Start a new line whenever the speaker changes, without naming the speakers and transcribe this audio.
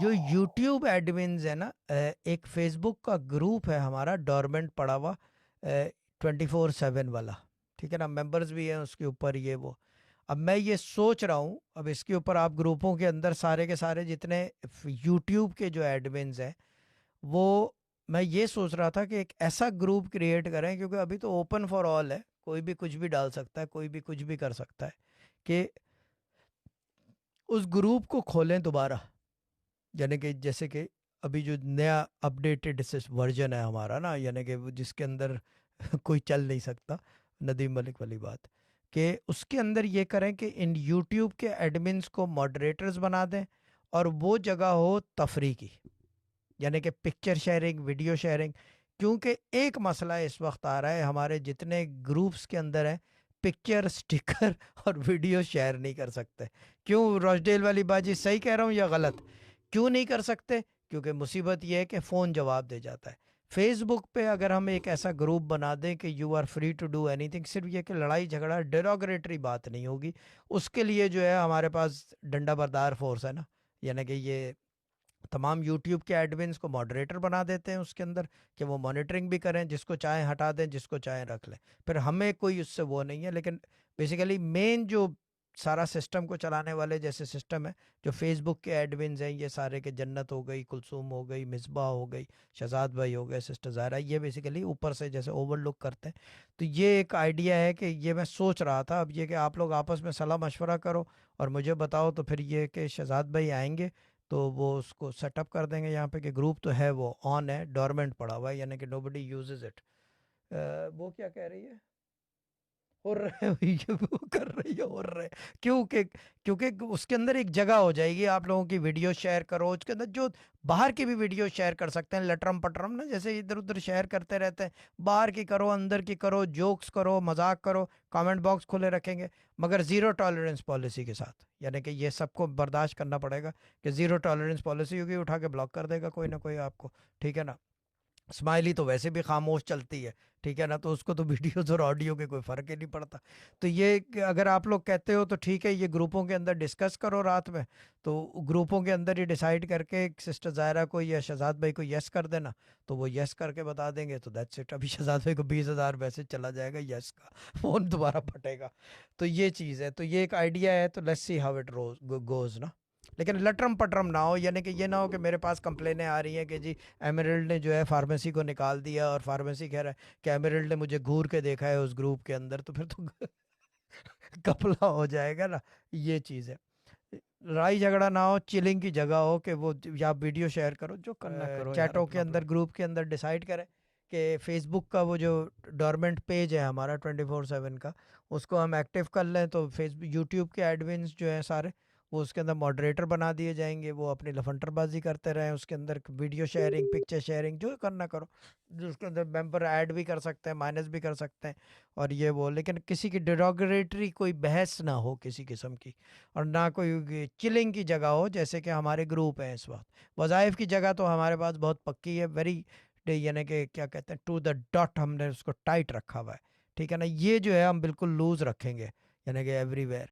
जो YouTube admins है ना, एक फेसबुक का ग्रुप है हमारा डोरमेंट पड़ा हुआ 24/7 वाला। ठीक है ना, मेंबर्स भी हैं उसके ऊपर ये वो। अब मैं ये सोच रहा हूँ, अब इसके ऊपर आप ग्रुपों के अंदर सारे के सारे जितने यूट्यूब के जो एडमिन्स हैं वो, मैं ये सोच रहा था कि एक ऐसा ग्रुप क्रिएट करें, क्योंकि अभी तो ओपन फॉर ऑल है, कोई भी कुछ भी डाल सकता है, कोई भी कुछ भी कर सकता है, कि उस ग्रुप को खोलें दोबारा। यानी कि जैसे कि अभी जो नया अपडेटेड वर्जन है हमारा ना, यानी कि जिसके अंदर कोई चल नहीं सकता, नदीम मलिक वाली बात, कि उसके अंदर ये करें कि इन यूट्यूब के एडमिन्स को मॉडरेटर्स बना दें और वो जगह हो तफरी की, यानी कि पिक्चर शेयरिंग, वीडियो शेयरिंग। क्योंकि एक मसला इस वक्त आ रहा है, हमारे जितने ग्रुप्स के अंदर है पिक्चर स्टिकर और वीडियो शेयर नहीं कर सकते। क्यों रोजडेल वाली बाजी, सही कह रहा हूँ या गलत? क्यों नहीं कर सकते? क्योंकि मुसीबत यह है कि फ़ोन जवाब दे जाता है। फेसबुक पे अगर हम एक ऐसा ग्रुप बना दें कि you are free to do anything, सिर्फ ये कि लड़ाई झगड़ा डेरोगरेटरी बात नहीं होगी, उसके लिए जो है हमारे पास डंडा बरदार फोर्स है ना, यानी कि ये तमाम यूट्यूब के एडमिन्स को मॉडरेटर बना देते हैं उसके अंदर, कि वो मॉनिटरिंग भी करें, जिसको चाहे हटा दें, जिसको चाहे रख लें, फिर हमें कोई उससे वो नहीं है। लेकिन बेसिकली मेन जो सारा सिस्टम को चलाने वाले जैसे सिस्टम है, जो फेसबुक के एडमिन्स हैं ये सारे, के जन्नत हो गई, कुलसूम हो गई, मिसबा हो गई, शहजाद भाई हो गए, सिस्टर ज़ाहरा, ये बेसिकली ऊपर से जैसे ओवरलुक करते हैं। तो ये एक आइडिया है कि ये मैं सोच रहा था, अब ये कि आप लोग आपस में सलाह मशवरा करो और मुझे बताओ, तो फिर ये कि शहजाद भाई आएंगे तो वो उसको सेटअप कर देंगे यहाँ पे, कि ग्रुप तो है वो ऑन है, डोरमेंट पड़ा हुआ है, यानी कि नोबडी यूजेस इट। वो क्या कह रही है? हो रहे हैं ये वो कर रही है, हो रहे हैं। क्योंकि क्योंकि उसके अंदर एक जगह हो जाएगी, आप लोगों की वीडियो शेयर करो उसके अंदर, जो बाहर की भी वीडियो शेयर कर सकते हैं, लटरम पटरम ना, जैसे इधर उधर शेयर करते रहते हैं, बाहर की करो, अंदर की करो, जोक्स करो, मजाक करो, कमेंट बॉक्स खुले रखेंगे, मगर ज़ीरो टॉलरेंस पॉलिसी के साथ। यानी कि ये सबको बर्दाश्त करना पड़ेगा कि ज़ीरो टॉलरेंस पॉलिसी होगी, उठा के ब्लॉक कर देगा कोई ना कोई आपको। ठीक है ना, स्माइली तो वैसे भी खामोश चलती है, ठीक है ना, तो उसको तो वीडियोस और ऑडियो के कोई फ़र्क ही नहीं पड़ता। तो ये अगर आप लोग कहते हो तो ठीक है, ये ग्रुपों के अंदर डिस्कस करो रात में, तो ग्रुपों के अंदर ही डिसाइड करके सिस्टर ज़ायरा को या शहजाद भाई को यस कर देना, तो वो यस करके बता देंगे, तो दैट्स इट। अभी शहजाद भाई को 20,000 मैसेज चला जाएगा यस का, फ़ोन दोबारा फटेगा। तो ये चीज़ है, तो ये एक आइडिया है, तो let's see how it goes ना। लेकिन लटरम पटरम ना हो, यानी कि ये ना हो कि मेरे पास कंप्लेनें आ रही हैं कि जी एमरल्ड ने जो है फार्मेसी को निकाल दिया, और फार्मेसी कह रहा है कि एमरल्ड ने मुझे घूर के देखा है उस ग्रुप के अंदर, तो फिर तो कपला हो जाएगा ना। ये चीज़ है, लड़ाई झगड़ा ना हो, चिलिंग की जगह हो, कि वो या वीडियो शेयर करो, जो करना करो यार,
चैटों के
अपना
अंदर,
अपना
ग्रुप के अंदर डिसाइड करें कि फेसबुक का वो जो डोरमेंट पेज है हमारा 24/7 का, उसको हम एक्टिव कर लें, तो फेसबुक यूट्यूब के एडमिन्स जो हैं सारे, वो उसके अंदर मॉडरेटर बना दिए जाएंगे, वो अपनी लफंटरबाजी करते रहें उसके अंदर, वीडियो शेयरिंग, पिक्चर शेयरिंग, जो करना करो। जो उसके अंदर मेंबर ऐड भी कर सकते हैं, माइनस भी कर सकते हैं, और ये वो, लेकिन किसी की डिरोगरेटरी कोई बहस ना हो किसी किस्म की, और ना कोई चिलिंग की जगह हो, जैसे कि हमारे ग्रुप हैं इस वक्त। वज़ाइफ की जगह तो हमारे पास बहुत पक्की है, वेरी, यानी कि क्या कहते हैं, टू द डॉट, हमने उसको टाइट रखा हुआ है। ठीक है ना, ये जो है हम बिल्कुल लूज रखेंगे, यानी कि एवरीवेयर।